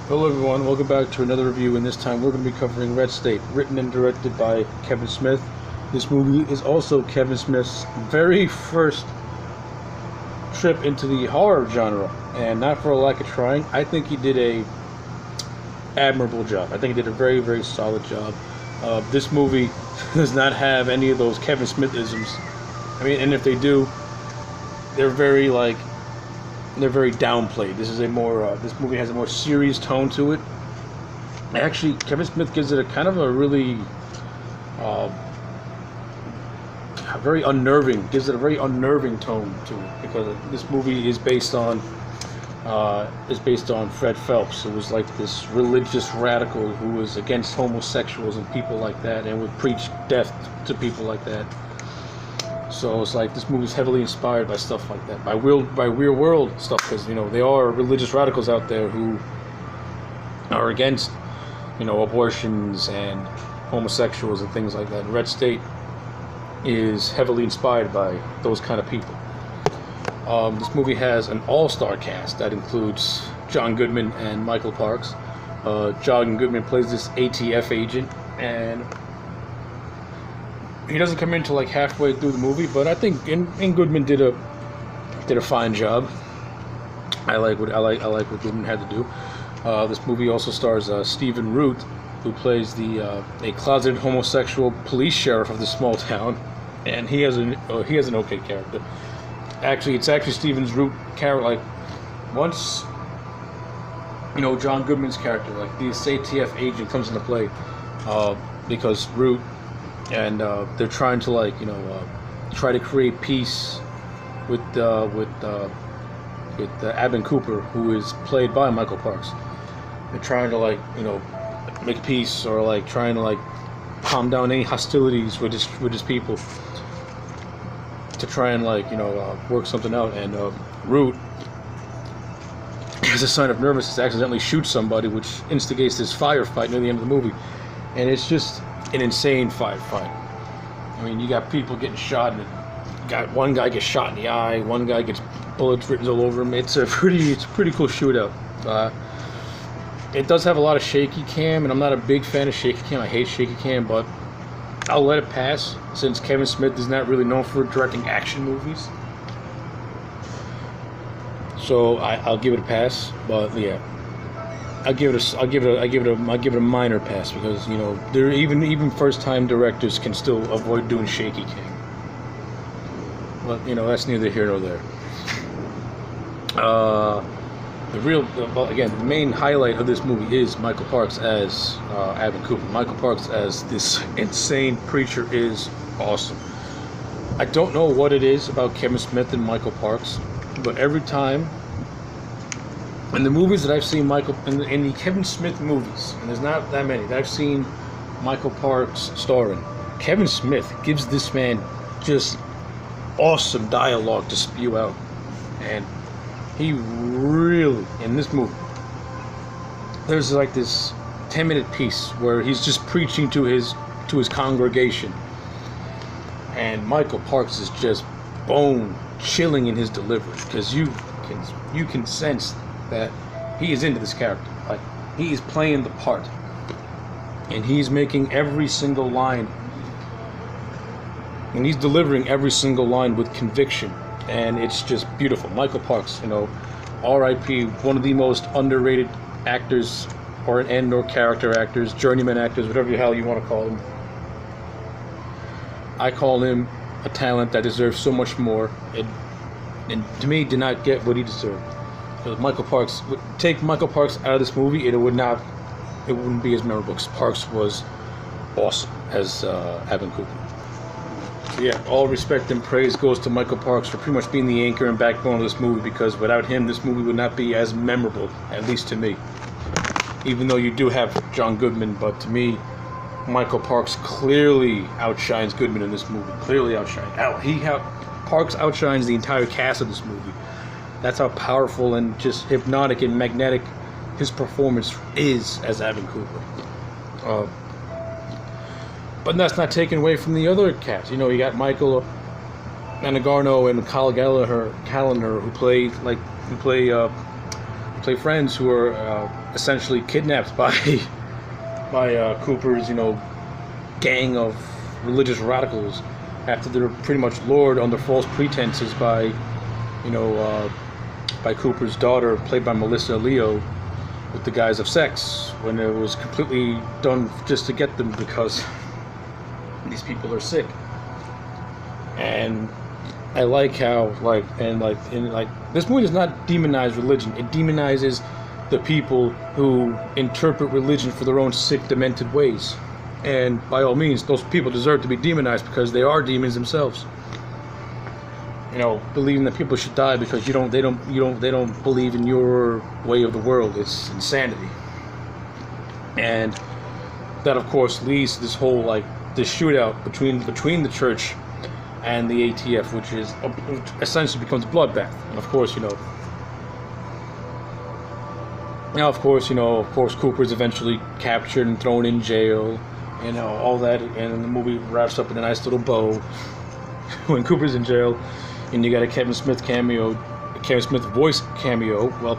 Hello everyone, welcome back to another review, and this time we're going to be covering Red State, written and directed by Kevin Smith. This movie is also Kevin Smith's very first trip into the horror genre, and not for a lack of trying. I think he did a admirable job. I think he did a very, very solid job. This movie does not have any of those Kevin Smith-isms. I mean, and if they do, they're very downplayed. This movie has a more serious tone to it. Actually, Kevin Smith gives it a kind of a really very unnerving tone to it, because this movie is based on Fred Phelps, who was like this religious radical who was against homosexuals and people like that, and would preach death to people like that. So it's like this movie's heavily inspired by stuff like that, by real world stuff, because there are religious radicals out there who are against abortions and homosexuals and things like that. And Red State is heavily inspired by those kind of people. This movie has an all-star cast that includes John Goodman and Michael Parks. John Goodman plays this ATF agent, and he doesn't come in till like halfway through the movie, but I think Goodman did a fine job. I like what Goodman had to do. This movie also stars Stephen Root, who plays a closeted homosexual police sheriff of this small town, and he has an okay character. Actually, it's Stephen Root's character. Like, once John Goodman's character, like this ATF agent, comes into play, because Root and they're trying to try to create peace with Abin Cooper, who is played by Michael Parks. They're trying to make peace, or trying to calm down any hostilities with his people, to try and work something out. And Root, as a sign of nervousness, accidentally shoots somebody, which instigates this firefight near the end of the movie, and it's just an insane firefight. I mean, you got people getting shot, and one guy gets shot in the eye, one guy gets bullets written all over him. It's a pretty cool shootout. It does have a lot of shaky cam, and I'm not a big fan of shaky cam. I hate shaky cam, but I'll let it pass, since Kevin Smith is not really known for directing action movies. So I'll give it a pass. But yeah, I'll give it a minor pass, because there even first-time directors can still avoid doing shaky cam. But that's neither here nor there. The main highlight of this movie is Michael Parks as Abin Cooper. Michael Parks as this insane preacher is awesome. I don't know what it is about Kevin Smith and Michael Parks, but every time in the movies that I've seen in the Kevin Smith movies, and there's not that many that I've seen Michael Parks starring, Kevin Smith gives this man just awesome dialogue to spew out. And he really, in this movie, there's this 10-minute piece where he's just preaching to his congregation, and Michael Parks is just bone chilling in his delivery, because you can sense that he is into this character. Like, he is playing the part, and he's making every single line, and he's delivering every single line with conviction, and it's just beautiful. Michael Parks, R.I.P., one of the most underrated actors, or character actors, journeyman actors, whatever the hell you want to call him. I call him a talent that deserves so much more, and to me did not get what he deserved. Because Michael Parks, take Michael Parks out of this movie, it wouldn't be as memorable, because Parks was awesome as Abin Cooper. So yeah, all respect and praise goes to Michael Parks for pretty much being the anchor and backbone of this movie, because without him, this movie would not be as memorable, at least to me. Even though you do have John Goodman, but to me, Michael Parks clearly outshines Goodman in this movie. Clearly outshines. Parks outshines the entire cast of this movie. That's how powerful and just hypnotic and magnetic his performance is as Abin Cooper. But that's not taken away from the other cast. You got Michael Anagarno and Kyle Gallagher, who play play friends who are essentially kidnapped by Cooper's, gang of religious radicals after they're pretty much lured under false pretenses by Cooper's daughter, played by Melissa Leo, with the guise of sex, when it was completely done just to get them because these people are sick. And I like how this movie does not demonize religion. It demonizes the people who interpret religion for their own sick, demented ways. And by all means, those people deserve to be demonized because they are demons themselves. Believing that people should die because they don't believe in your way of the world. It's insanity. And that, of course, leads to this whole this shootout between the church and the ATF, which essentially becomes a bloodbath. And of course, Cooper is eventually captured and thrown in jail, all that, and the movie wraps up in a nice little bow when Cooper's in jail, and you got a Kevin Smith voice cameo while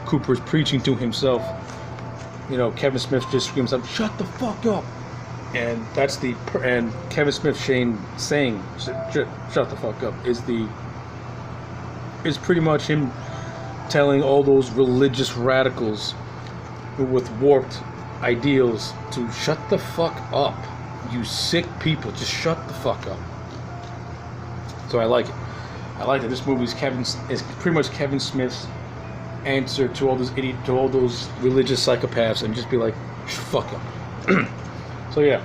Cooper's preaching to himself. Kevin Smith just screams out, "Shut the fuck up!" And and Kevin Smith saying "shut the fuck up" is pretty much him telling all those religious radicals with warped ideals to shut the fuck up. You sick people, just shut the fuck up. So I like it. I like that this movie is pretty much Kevin Smith's answer to all those religious psychopaths, and just be like, fuck up. So yeah,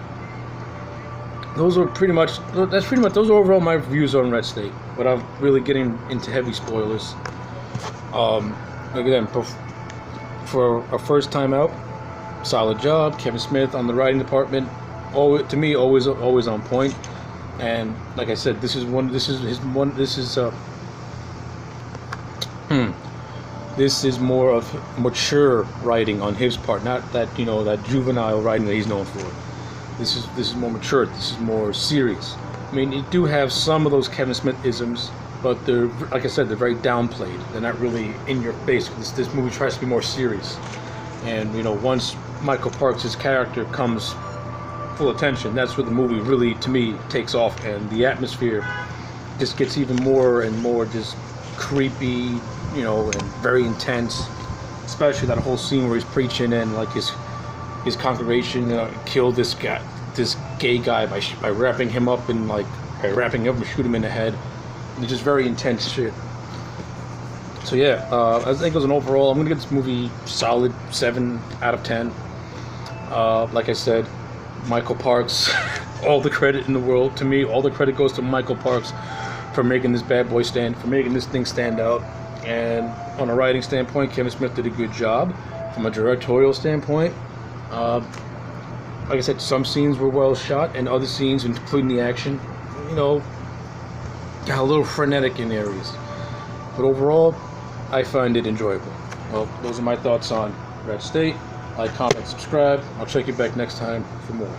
those are overall my views on Red State, without really getting into heavy spoilers. Again, for a first time out, solid job. Kevin Smith on the writing department, always on point. And like I said, this is more of mature writing on his part, not that that juvenile writing that he's known for. This is more mature. This is more serious. I mean, you do have some of those Kevin Smith isms, but they're, like I said, they're very downplayed. They're not really in your face. This movie tries to be more serious. And once Michael Parks' character comes full attention, that's where the movie really, to me, takes off, and the atmosphere just gets even more and more just creepy, and very intense. Especially that whole scene where he's preaching and his congregation killed this gay guy by wrapping him up and shoot him in the head. It's just very intense shit. So yeah, I think as an overall, I'm gonna give this movie solid 7 out of 10. Like I said, Michael Parks, all the credit in the world. To me, all the credit goes to Michael Parks for making this making this thing stand out. And on a writing standpoint, Kevin Smith did a good job. From a directorial standpoint, like I said, some scenes were well shot, and other scenes, including the action, got a little frenetic in areas. But overall, I find it enjoyable. Well, those are my thoughts on Red State. Like, comment, subscribe. I'll check you back next time for more.